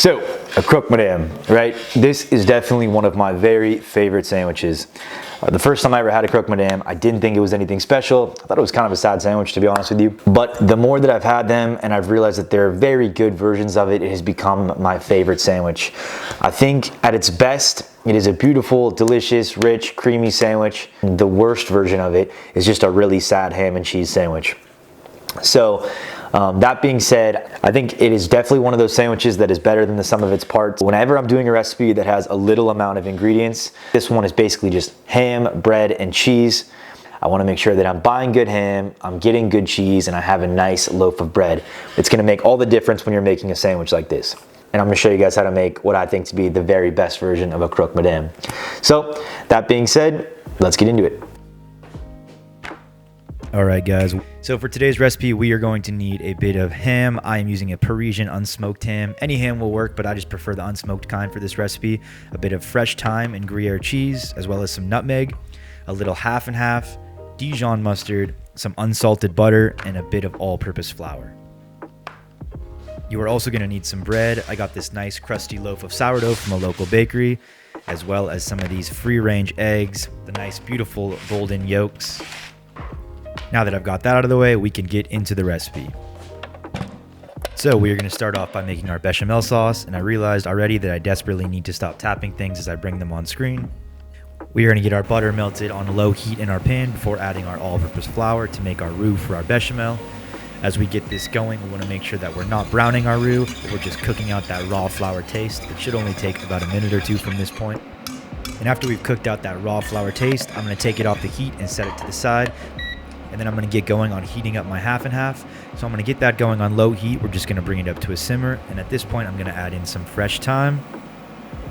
So, a Croque Madame, right? This is definitely one of my very favorite sandwiches. The first time I ever had a Croque Madame, I didn't think it was anything special. I thought it was kind of a sad sandwich, to be honest with you. But the more that I've had them and I've realized that there are very good versions of it, it has become my favorite sandwich. I think at its best, it is a beautiful, delicious, rich, creamy sandwich. The worst version of it is just a really sad ham and cheese sandwich. So, that being said, I think it is definitely one of those sandwiches that is better than the sum of its parts. Whenever I'm doing a recipe that has a little amount of ingredients, this one is basically just ham, bread, and cheese. I want to make sure that I'm buying good ham, I'm getting good cheese, and I have a nice loaf of bread. It's going to make all the difference when you're making a sandwich like this. And I'm going to show you guys how to make what I think to be the very best version of a Croque Madame. So, that being said, let's get into it. All right, guys. So for today's recipe, we are going to need a bit of ham. I am using a Parisian unsmoked ham. Any ham will work, but I just prefer the unsmoked kind for this recipe. A bit of fresh thyme and Gruyere cheese, as well as some nutmeg, a little half and half, Dijon mustard, some unsalted butter, and a bit of all-purpose flour. You are also going to need some bread. I got this nice crusty loaf of sourdough from a local bakery, as well as some of these free-range eggs, the nice, beautiful golden yolks. Now that I've got that out of the way, we can get into the recipe. So we are going to start off by making our bechamel sauce, and I realized already that I desperately need to stop tapping things as I bring them on screen. We are going to get our butter melted on low heat in our pan before adding our all-purpose flour to make our roux for our bechamel. As we get this going, we want to make sure that we're not browning our roux, but we're just cooking out that raw flour taste. It should only take about a minute or two from this point. And after we've cooked out that raw flour taste, I'm going to take it off the heat and set it to the side. And then I'm going to get going on heating up my half and half. So I'm going to get that going on low heat. We're just going to bring it up to a simmer. And at this point, I'm going to add in some fresh thyme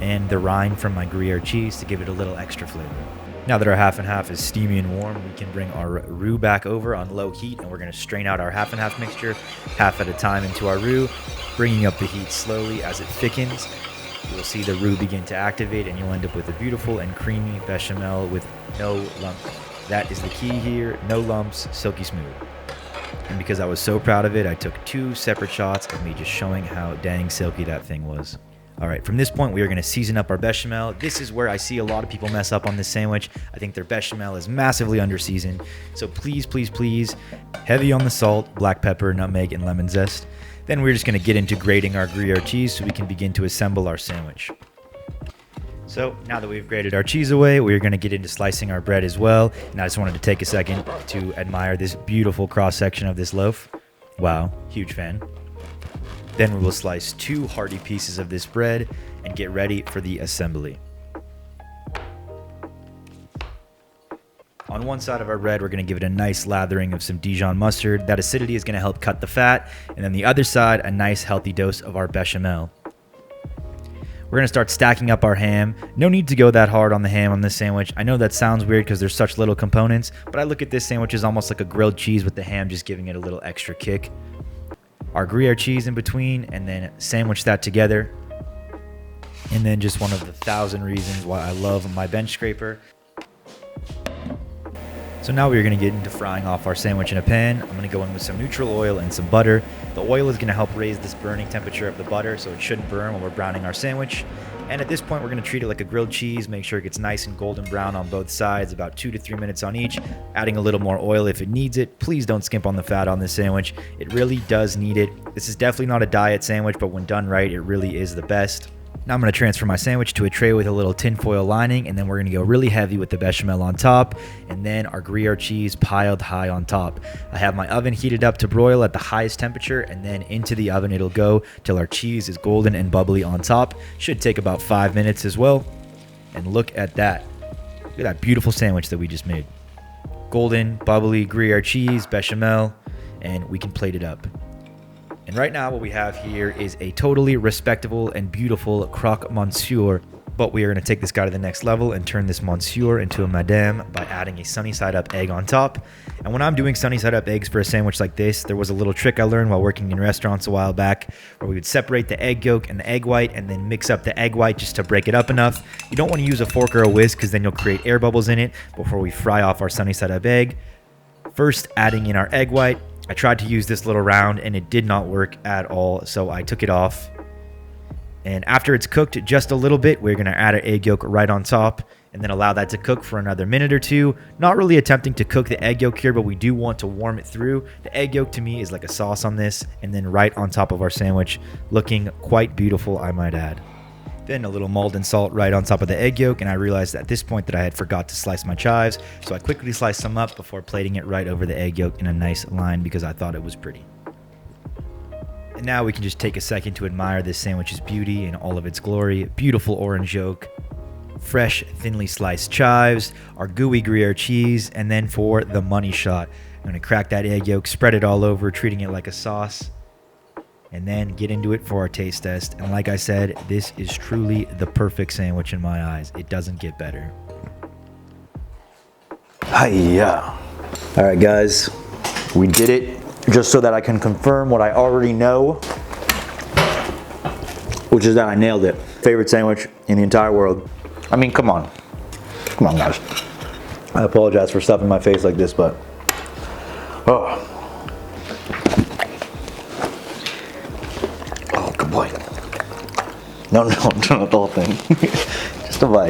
and the rind from my Gruyere cheese to give it a little extra flavor. Now that our half and half is steamy and warm, we can bring our roux back over on low heat, and we're going to strain out our half and half mixture half at a time into our roux, bringing up the heat slowly as it thickens. You will see the roux begin to activate, and you'll end up with a beautiful and creamy bechamel with no lumps. That is the key here, no lumps, silky smooth. And because I was so proud of it, I took 2 separate shots of me just showing how dang silky that thing was. All right, from this point, we are going to season up our bechamel. This is where I see a lot of people mess up on this sandwich. I think their bechamel is massively under-seasoned. So please, please, please, heavy on the salt, black pepper, nutmeg, and lemon zest. Then we're just going to get into grating our Gruyere cheese so we can begin to assemble our sandwich. So now that we've grated our cheese away, we're going to get into slicing our bread as well. And I just wanted to take a second to admire this beautiful cross-section of this loaf. Wow, huge fan. Then we will slice 2 hearty pieces of this bread and get ready for the assembly. On one side of our bread, we're going to give it a nice lathering of some Dijon mustard. That acidity is going to help cut the fat. And then the other side, a nice healthy dose of our bechamel. We're going to start stacking up our ham. No need to go that hard on the ham on this sandwich. I know that sounds weird because there's such little components, but I look at this sandwich as almost like a grilled cheese with the ham just giving it a little extra kick. Our Gruyere cheese in between, and then sandwich that together. And then just one of the 1,000 reasons why I love my bench scraper. So now we're going to get into frying off our sandwich in a pan. I'm going to go in with some neutral oil and some butter. The oil is going to help raise this burning temperature of the butter so it shouldn't burn while we're browning our sandwich. And at this point, we're going to treat it like a grilled cheese. Make sure it gets nice and golden brown on both sides, about 2 to 3 minutes on each. Adding a little more oil if it needs it. Please don't skimp on the fat on this sandwich. It really does need it. This is definitely not a diet sandwich, but when done right, it really is the best. Now I'm going to transfer my sandwich to a tray with a little tinfoil lining, and then we're going to go really heavy with the bechamel on top, and then our Gruyere cheese piled high on top. I have my oven heated up to broil at the highest temperature, and then into the oven it'll go till our cheese is golden and bubbly on top. Should take about 5 minutes as well. And look at that. Look at that beautiful sandwich that we just made. Golden, bubbly Gruyere cheese, bechamel, and we can plate it up. And right now what we have here is a totally respectable and beautiful croque monsieur, but we are going to take this guy to the next level and turn this monsieur into a madame by adding a sunny side up egg on top. And when I'm doing sunny side up eggs for a sandwich like this, there was a little trick I learned while working in restaurants a while back where we would separate the egg yolk and the egg white and then mix up the egg white just to break it up enough. You don't want to use a fork or a whisk because then you'll create air bubbles in it before we fry off our sunny side up egg. First, adding in our egg white. I tried to use this little round and it did not work at all, so I took it off. And after it's cooked just a little bit, we're gonna add an egg yolk right on top and then allow that to cook for another minute or two. Not really attempting to cook the egg yolk here, but we do want to warm it through. The egg yolk to me is like a sauce on this, and then right on top of our sandwich, looking quite beautiful, I might add. Then a little Maldon salt right on top of the egg yolk, and I realized at this point that I had forgot to slice my chives, so I quickly sliced some up before plating it right over the egg yolk in a nice line because I thought it was pretty. And now we can just take a second to admire this sandwich's beauty in all of its glory. Beautiful orange yolk, fresh, thinly sliced chives, our gooey Gruyere cheese, and then for the money shot, I'm gonna crack that egg yolk, spread it all over, treating it like a sauce, and then get into it for our taste test. And like I said, this is truly the perfect sandwich in my eyes. It doesn't get better. Hiya. All right, guys, we did it. Just so that I can confirm what I already know, which is that I nailed it. Favorite sandwich in the entire world. I mean, come on. Come on, guys. I apologize for stuffing my face like this, but oh, good boy. No, not the whole thing. Just a bite.